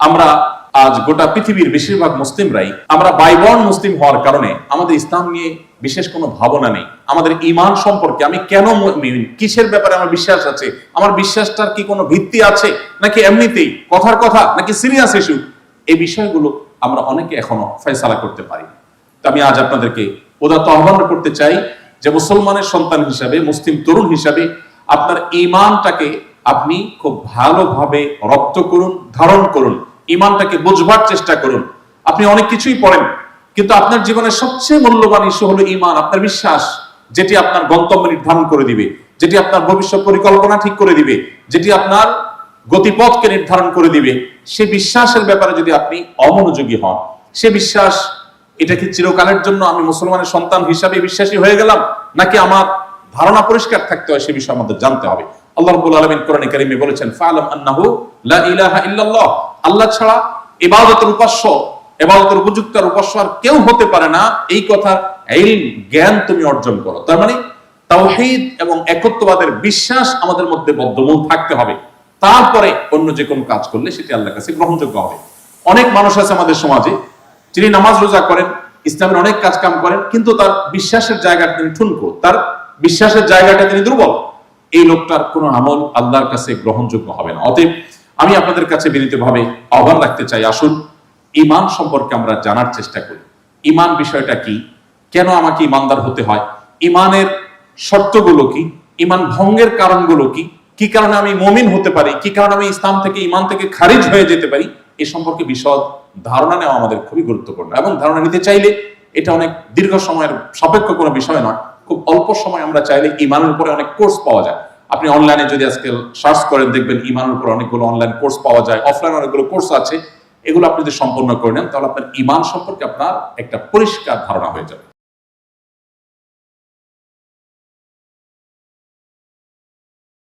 আমরা আজ গোটা পৃথিবীর বেশিরভাগ মুসলিমরাই আমরা বাইবর্ন মুসলিম হওয়ার কারণে আমাদের ইসলাম নিয়ে বিশেষ কোনো ভাবনা নেই। আমাদের ঈমান সম্পর্কে আমি কেন মুমিন, কিসের ব্যাপারে আমার বিশ্বাস আছে, আমার বিশ্বাসটার কি কোনো ভিত্তি আছে, নাকি এমনিতেই কথার কথা, নাকি সিরিয়াস ইস্যু, এই বিষয়গুলো আমরা অনেকে এখনো ফয়সালা করতে পারি। তো আমি আজ আপনাদেরকে উদাত্ত আহ্বান করতে চাই যে মুসলমানের সন্তান হিসাবে, মুসলিম তরুণ হিসাবে আপনার ঈমানটাকে আপনি খুব ভালোভাবে রপ্ত করুন, ধারণ করুন, ঈমানটাকে বুঝবার চেষ্টা করুন। আপনি অনেক কিছুই পড়েন, কিন্তু আপনার জীবনের সবচেয়ে মূল্যবান ইস্যু হলো ঈমান, আপনার বিশ্বাস, যেটি আপনার গন্তব্য নির্ধারণ করে দিবে, যেটি আপনার ভবিষ্যৎ পরিকল্পনা ঠিক করে দিবে, যেটি আপনার গতিপথকে নির্ধারণ করে দিবে। সে বিশ্বাসের ব্যাপারে যদি আপনি অমনোযোগী হন, সে বিশ্বাস এটা কি চিরকালের জন্য আমি মুসলমানের সন্তান হিসাবে বিশ্বাসী হয়ে গেলাম, নাকি আমার ধারণা পরিষ্কার থাকতে হয়, সে বিষয়ে আমাদের জানতে হবে। আল্লাহ রাব্বুল আলামিন কোরআনে কারীমে বলেছেন, ফাআলাম আন্নাহু লা ইলাহা ইল্লাল্লাহ, আল্লাহ ছাড়া ইবাদতের উপাস্য, ইবাদতের উপযুক্ত আর উপাস্য আর কেউ হতে পারে না, এই কথার ইলম, জ্ঞান তুমি অর্জন করো। তার মানে তাওহীদ এবং একত্ববাদের বিশ্বাস আমাদের মধ্যে বদ্ধমূল থাকতে হবে। তারপরে অন্য যে কোনো কাজ করলে সেটি আল্লাহর কাছে গ্রহণযোগ্য হবে। অনেক মানুষ আছে আমাদের সমাজে, যিনি নামাজ রোজা করেন, ইসলামের অনেক কাজ কাম করেন, কিন্তু তার বিশ্বাসের জায়গাটা তিনি ঠুনকো, তার বিশ্বাসের জায়গাটা তিনি দুর্বল। এই লোকটার কোনো আমল আল্লাহর কাছে গ্রহণযোগ্য হবে না। অতএব আমি আপনাদের কাছে বিনীতভাবে আহ্বান রাখতে চাই, আসুন ঈমান সম্পর্কে আমরা জানার চেষ্টা করি। ঈমান বিষয়টা কি, কেন আমাকে ঈমানদার হতে হয়, ঈমানের শর্তগুলো কি, ঈমান ভঙ্গের কারণগুলো কি, কি কারণে আমি মুমিন হতে পারি, কি কারণে আমি ইসলাম থেকে, ঈমান থেকে খারিজ হয়ে যেতে পারি, এ সম্পর্কে বিশদ ধারণা নেওয়া আমাদের খুবই গুরুত্বপূর্ণ। এবং ধারণা নিতে চাইলে এটা অনেক দীর্ঘ সময়ের সাপেক্ষ কোনো বিষয় নয়, খুব অল্প সময় আমরা চাইলে ঈমানের উপরে অনেক কোর্স পাওয়া যায়। আপনি অনলাইনে যদি আজকে সার্চ করেন দেখবেন ঈমানের উপর অনেকগুলো অনলাইন কোর্স পাওয়া যায়, অফলাইন অনেকগুলো কোর্স আছে। এগুলো আপনি যদি সম্পন্ন করে নেন তাহলে আপনার ঈমান সম্পর্কে আপনার একটা পরিষ্কার ধারণা হয়ে যাবে।